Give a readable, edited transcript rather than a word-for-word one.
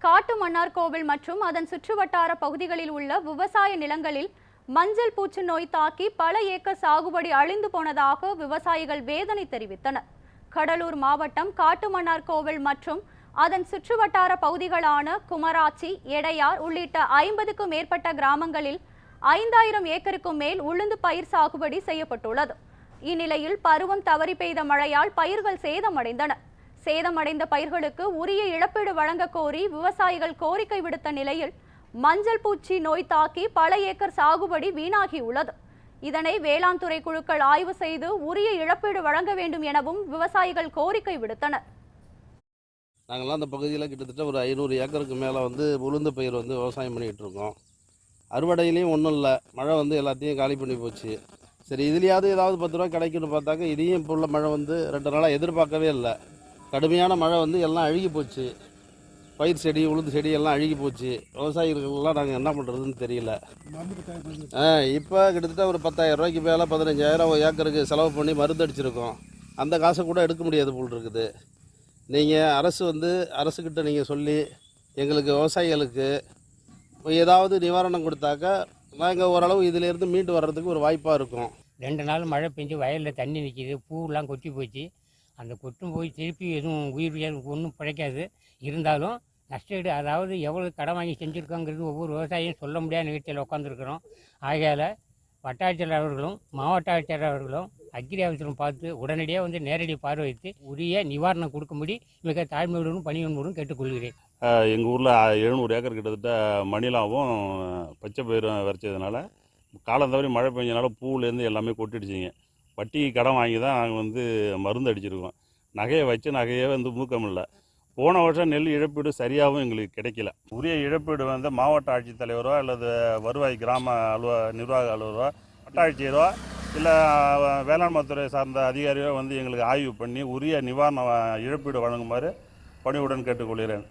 காட்டுமன்னார்கோவில் மற்றும் அதன் சுற்றுவட்டார பகுதிகளில் உள்ள விவசாய நிலங்களில் மஞ்சள் பூச்சி நோய் தாக்கி பல ஏக்கர் சாகுபடி அழிந்து போனதாக விவசாயிகள் வேதனை தெரிவித்தனர். கடலூர் மாவட்டம் காட்டுமன்னார்கோவில் மற்றும் அதன் சுற்றுவட்டார பகுதிகளான குமராட்சி, எடையார் உள்ளிட்ட 50க்கும் மேற்பட்ட கிராமங்களில் 5000 ஏக்கருக்கும் மேல் உளுந்து பயிர் சாகுபடி செய்யப்பட்டுள்ளது. இந்நிலையில் பருவம் தவறி பெய்த மழையால் பயிர்கள் சேதமடைந்தன. சேதமடைந்த பயிர்களுக்கு உரிய இழப்பீடு வழங்க கோரி விவசாயிகள் கோரிக்கை விடுத்த நிலையில் மஞ்சள் பூச்சி நோய் தாக்கி பல ஏக்கர் சாகுபடி வீணாகியுள்ளது. இதனை வேளாண் துறை குழுக்கள் ஆய்வு செய்து உரிய இழப்பீடு வழங்க வேண்டும் எனவும் விவசாயிகள் கோரிக்கை விடுத்தனர். நாங்கள்லாம் அந்த பகுதியில் கிட்டத்தட்ட ஒரு 500 ஏக்கருக்கு மேலே உளுந்து பயிர் விவசாயம் பண்ணிகிட்டு இருக்கோம். அறுவடையிலையும் ஒன்றும் இல்லை, மழை எல்லாத்தையும் காலி பண்ணி போச்சு. சரி, இதுலையாவது ஏதாவது 10 ரூபா கிடைக்குன்னு பார்த்தாக்க இதையும் இப்போ உள்ள மழை 2 நாளாக எதிர்பார்க்கவே இல்லை. கடுமையான மழை எல்லாம் அழுகி போச்சு. பயிர் செடி, உளுந்து செடி எல்லாம் அழுகி போச்சு. விவசாயிகளுக்கெல்லாம் நாங்கள் என்ன பண்ணுறதுன்னு தெரியல. இப்போ கிட்டத்தட்ட ஒரு 10,000 ரூபாய்க்கு மேலே 15,000 ஏக்கருக்கு செலவு பண்ணி மருந்து அடிச்சிருக்கோம். அந்த காசை கூட எடுக்க முடியாது போல் இருக்குது. நீங்கள் அரசுக்கிட்ட நீங்கள் சொல்லி எங்களுக்கு விவசாயிகளுக்கு ஏதாவது நிவாரணம் கொடுத்தாக்கா நாங்கள் ஓரளவு இதிலேருந்து மீண்டு வர்றதுக்கு ஒரு வாய்ப்பாக இருக்கும். 2 நாள் மழை பெஞ்சு வயலில் தண்ணி நிற்கிது, பூவெல்லாம் கொட்டி போச்சு. அந்த கொட்டும் போய் திருப்பி எதுவும் உயிர் ஒன்றும் பிழைக்காது. இருந்தாலும் நஷ்டஈடு, அதாவது எவ்வளோ கடன் வாங்கி செஞ்சுருக்கோங்கிறது ஒவ்வொரு விவசாயியும் சொல்ல முடியாத நிகழ்ச்சியில் உட்காந்துருக்குறோம். ஆகையால் வட்டாட்சியர் அவர்களும் மாவட்ட ஆட்சியர் அவர்களும் அக்ரி ஆஃபீஸரும் பார்த்து உடனடியாக நேரடி பார்வையிட்டு உரிய நிவாரணம் கொடுக்கும்படி மிக தாழ்மையுடனும் பணியுடன் கேட்டுக்கொள்கிறேன். எங்கள் ஊரில் 700 ஏக்கர் கிட்டத்தட்ட மணிலாவும் பச்சை பயிரும் விரைச்சதுனால காலம் தவறி மழை பெஞ்சனால பூவிலேருந்து எல்லாமே கொட்டிடுச்சிங்க. வட்டிக்கு கடன் வாங்கி தான் நாங்கள் மருந்து அடிச்சிருக்கோம். நகையை வச்சு நகையே மூக்கம் இல்லை. போன வருஷம் நெல் இழப்பீடு சரியாகவும் எங்களுக்கு கிடைக்கல. உரிய இழப்பீடு மாவட்ட ஆட்சித்தலைவரோ அல்லது வருவாய் கிராம நிர்வாக அலுவலரோ, வட்டாட்சியரோ இல்லை வேளாண்மை துறை சார்ந்த அதிகாரியோ எங்களுக்கு ஆய்வு பண்ணி உரிய நிவாரண இழப்பீடு வழங்குமாறு பணிவுடன் கேட்டுக்கொள்கிறேன்.